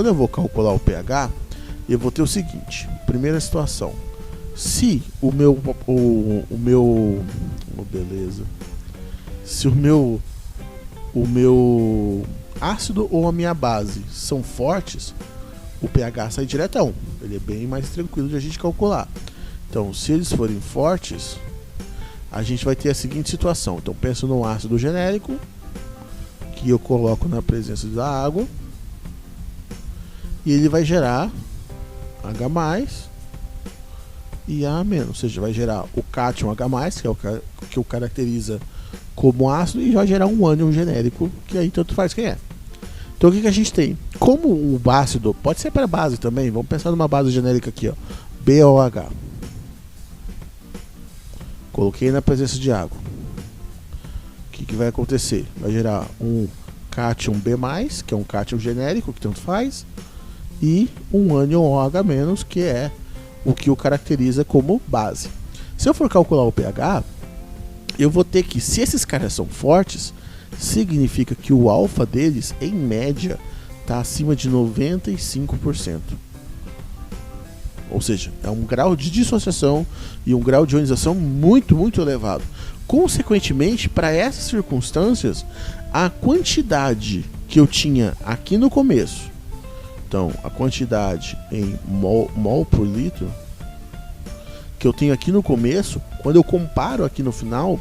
quando eu vou calcular o pH, eu vou ter o seguinte: primeira situação, se o meu beleza, se o meu ácido ou a minha base são fortes, o pH sai diretão, ele é bem mais tranquilo de a gente calcular. Então, se eles forem fortes, a gente vai ter a seguinte situação. Então, penso no ácido genérico, que eu coloco na presença da água, e ele vai gerar H+, e A-, ou seja, vai gerar o cátion H+, que é o que o caracteriza como ácido, e vai gerar um ânion genérico, que aí tanto faz quem é. Então o que a gente tem? Como o ácido, pode ser para base também, vamos pensar numa base genérica aqui, ó, BOH. Coloquei na presença de água. O que vai acontecer? Vai gerar um cátion B+, que é um cátion genérico, que tanto faz, e um ânion OH-, que é o que o caracteriza como base. Se eu for calcular o pH, eu vou ter que, se esses caras são fortes, significa que o alfa deles, em média, está acima de 95%. Ou seja, é um grau de dissociação e um grau de ionização muito, muito elevado. Consequentemente, para essas circunstâncias, a quantidade que eu tinha aqui no começo, então a quantidade em mol por litro que eu tenho aqui no começo, quando eu comparo aqui no final,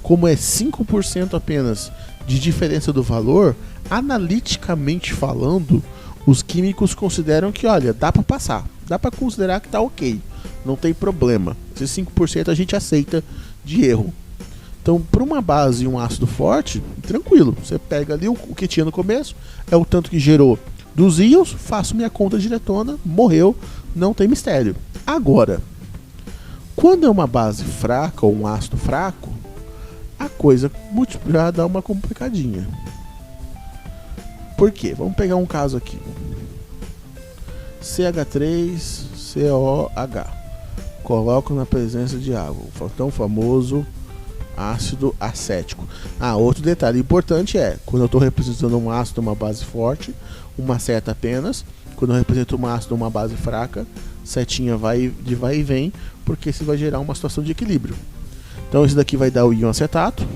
como é 5% apenas de diferença do valor, analiticamente falando, os químicos consideram que, olha, dá para passar, dá para considerar que está ok, não tem problema. Esses 5% a gente aceita de erro. Então, para uma base e um ácido forte, tranquilo, você pega ali o que tinha no começo, é o tanto que gerou dos íons, faço minha conta diretona, morreu, não tem mistério. Agora, quando é uma base fraca ou um ácido fraco, a coisa já dá uma complicadinha. Por quê? Vamos pegar um caso aqui. CH3COH. Coloco na presença de água. O tão famoso ácido acético. Outro detalhe importante é, quando eu estou representando um ácido, uma base forte, uma seta apenas. Quando eu represento um ácido, uma base fraca, setinha vai e vem, porque isso vai gerar uma situação de equilíbrio. Então esse daqui vai dar o íon acetato.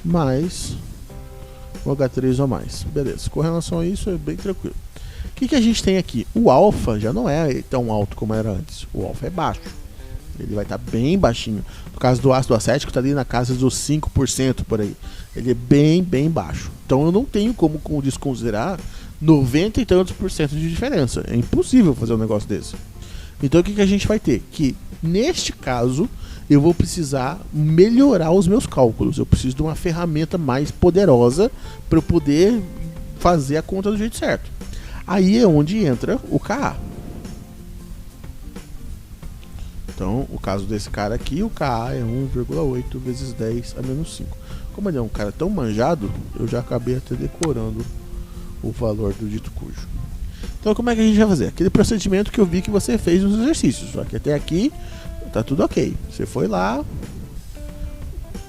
Mais o H3O+. Beleza, com relação a isso é bem tranquilo. O que a gente tem aqui? O alfa já não é tão alto como era antes. O alfa é baixo. Ele vai estar bem baixinho. No caso do ácido acético, está ali na casa dos 5% por aí. Ele é bem, bem baixo. Então eu não tenho como desconsiderar 90 e tantos por cento de diferença. É impossível fazer um negócio desse. Então o que a gente vai ter? Que neste caso eu vou precisar melhorar os meus cálculos. Eu preciso de uma ferramenta mais poderosa para eu poder fazer a conta do jeito certo. Aí é onde entra o Ka. Então, o caso desse cara aqui, o Ka é 1,8 vezes 10 a menos 5. Como ele é um cara tão manjado, eu já acabei até decorando o valor do dito cujo. Então, como é que a gente vai fazer? Aquele procedimento que eu vi que você fez nos exercícios. Só que até aqui tá tudo ok. Você foi lá,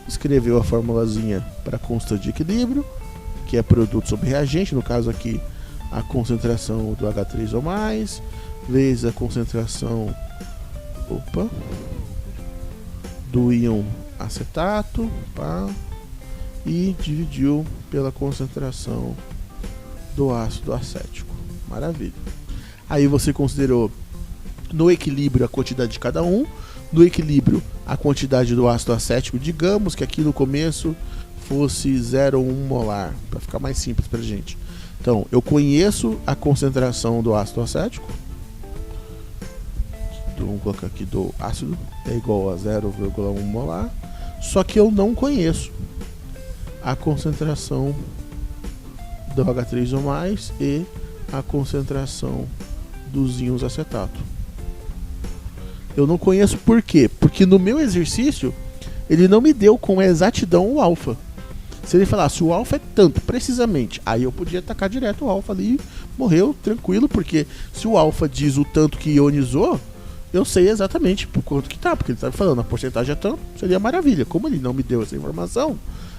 escreveu a formulazinha para constante de equilíbrio, que é produto sobre reagente, no caso aqui a concentração do H3O+, vezes a concentração do íon acetato, e dividiu pela concentração do ácido acético. Maravilha. Aí você considerou no equilíbrio a quantidade de cada um, no equilíbrio a quantidade do ácido acético, digamos que aqui no começo fosse 0,1 molar, para ficar mais simples pra gente. Então, eu conheço a concentração do ácido acético, vamos colocar aqui do ácido, é igual a 0,1 molar, só que eu não conheço a concentração do H3O+, e a concentração dos íons acetato. Eu não conheço por quê? Porque no meu exercício ele não me deu com exatidão o alfa. Se ele falasse o alfa é tanto, precisamente, aí eu podia tacar direto o alfa ali, morreu, tranquilo, porque se o alfa diz o tanto que ionizou, eu sei exatamente por quanto que tá, porque ele tá me falando, a porcentagem é tanto, seria maravilha. Como ele não me deu essa informação,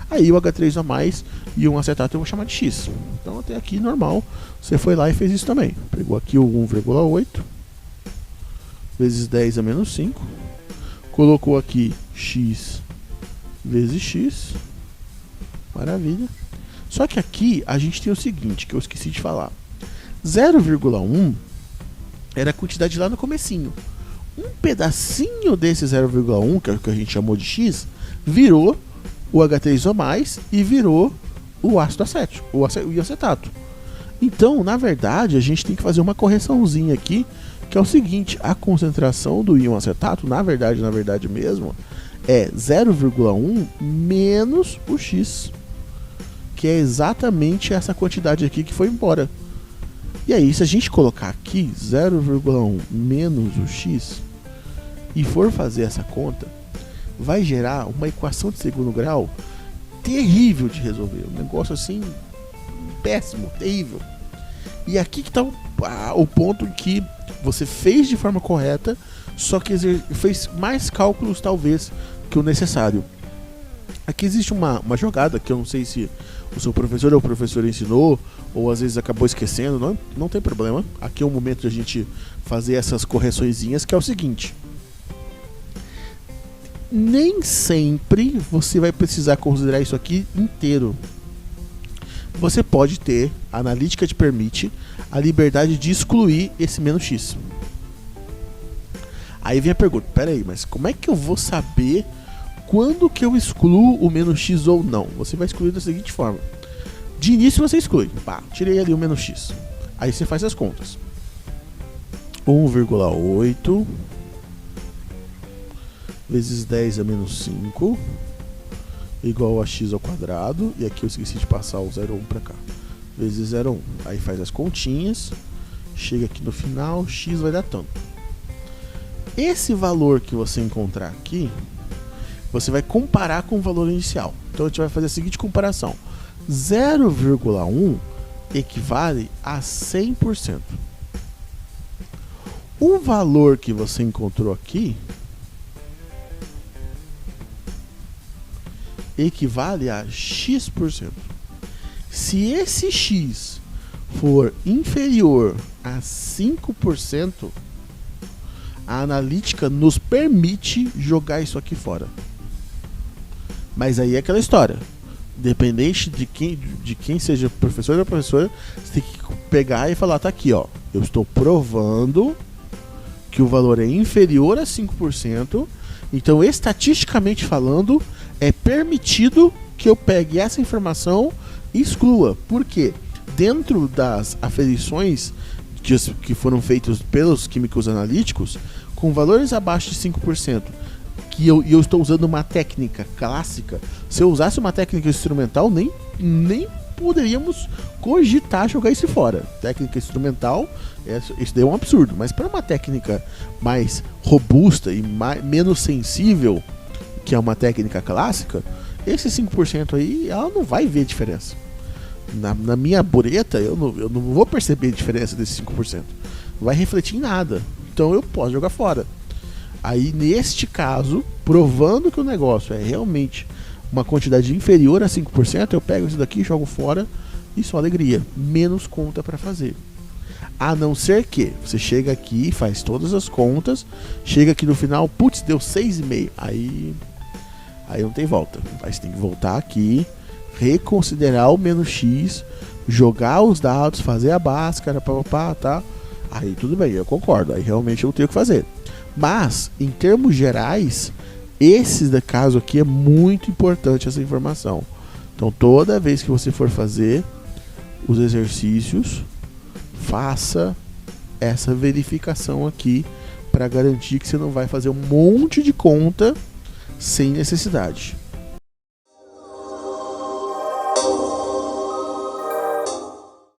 aí o H3 a mais e um acetato eu vou chamar de X. Então até aqui normal, você foi lá e fez isso também. Pegou aqui o 1,8 vezes 10 a menos 5, colocou aqui X vezes X, maravilha. Só que aqui a gente tem o seguinte, que eu esqueci de falar. 0,1 era a quantidade lá no comecinho. Um pedacinho desse 0,1, que é o que a gente chamou de X, virou o H3O+, e virou o ácido acético, o acetato. Então, na verdade, a gente tem que fazer uma correçãozinha aqui, que é o seguinte, a concentração do íon acetato, na verdade mesmo, é 0,1 menos o X, que é exatamente essa quantidade aqui que foi embora. E aí, se a gente colocar aqui 0,1 menos o X e for fazer essa conta, vai gerar uma equação de segundo grau terrível de resolver. Um negócio assim, péssimo, terrível. E aqui que está o ponto que você fez de forma correta, só que fez mais cálculos talvez que o necessário. Aqui existe uma jogada que eu não sei se o seu professor ou o professor ensinou, ou às vezes acabou esquecendo, não tem problema. Aqui é o momento de a gente fazer essas correçõezinhas, que é o seguinte. Nem sempre você vai precisar considerar isso aqui inteiro. Você pode ter, a analítica te permite, a liberdade de excluir esse menos X. Aí vem a pergunta, peraí, mas como é que eu vou saber quando que eu excluo o menos X ou não? Você vai excluir da seguinte forma. De início você exclui. Pá, tirei ali o menos X. Aí você faz as contas. 1,8 vezes 10 a menos 5 igual a x ao quadrado. E aqui eu esqueci de passar o 0,1 para cá. Vezes 0,1. Aí faz as continhas. Chega aqui no final, x vai dar tanto. Esse valor que você encontrar aqui, você vai comparar com o valor inicial. Então a gente vai fazer a seguinte comparação. 0,1 equivale a 100%. O valor que você encontrou aqui equivale a x%. Se esse x for inferior a 5%, a analítica nos permite jogar isso aqui fora. Mas aí é aquela história. Independente de quem seja professor ou professora, você tem que pegar e falar, tá aqui, ó. Eu estou provando que o valor é inferior a 5%. Então, estatisticamente falando, é permitido que eu pegue essa informação e exclua. Por quê? Dentro das aferições que foram feitas pelos químicos analíticos, com valores abaixo de 5%, que eu estou usando uma técnica clássica, se eu usasse uma técnica instrumental, nem poderíamos cogitar jogar isso fora. Técnica instrumental, isso daí é um absurdo, mas para uma técnica mais robusta e menos sensível, que é uma técnica clássica, esse 5% aí, ela não vai ver diferença. Na minha bureta, eu não vou perceber a diferença desse 5%. Não vai refletir em nada. Então eu posso jogar fora. Aí, neste caso, provando que o negócio é realmente uma quantidade inferior a 5%, eu pego isso daqui, jogo fora e só alegria. Menos conta para fazer. A não ser que você chega aqui, faz todas as contas, chega aqui no final, putz, deu 6,5. Aí não tem volta. Aí você tem que voltar aqui, reconsiderar o menos X, jogar os dados, fazer a báscara, tá? Aí tudo bem, eu concordo. Aí realmente eu tenho o que fazer. Mas, em termos gerais, esse caso aqui é muito importante, essa informação. Então, toda vez que você for fazer os exercícios, faça essa verificação aqui para garantir que você não vai fazer um monte de conta sem necessidade.